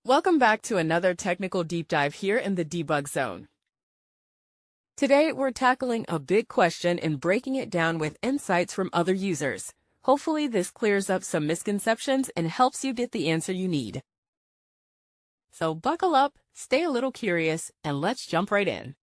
Welcome back to another technical deep dive here in the debug zone. Today, we're tackling a big question and breaking it down with insights from other users. Hopefully, this clears up some misconceptions and helps you get the answer you need. So buckle up, stay a little curious, and let's jump right in.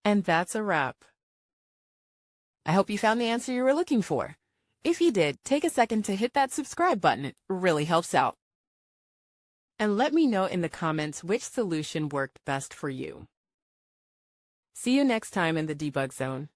And that's a wrap. I hope you found the answer you were looking for. If you did, take a second to hit that subscribe button. It really helps out. And let me know in the comments which solution worked best for you. See you next time in the debug zone.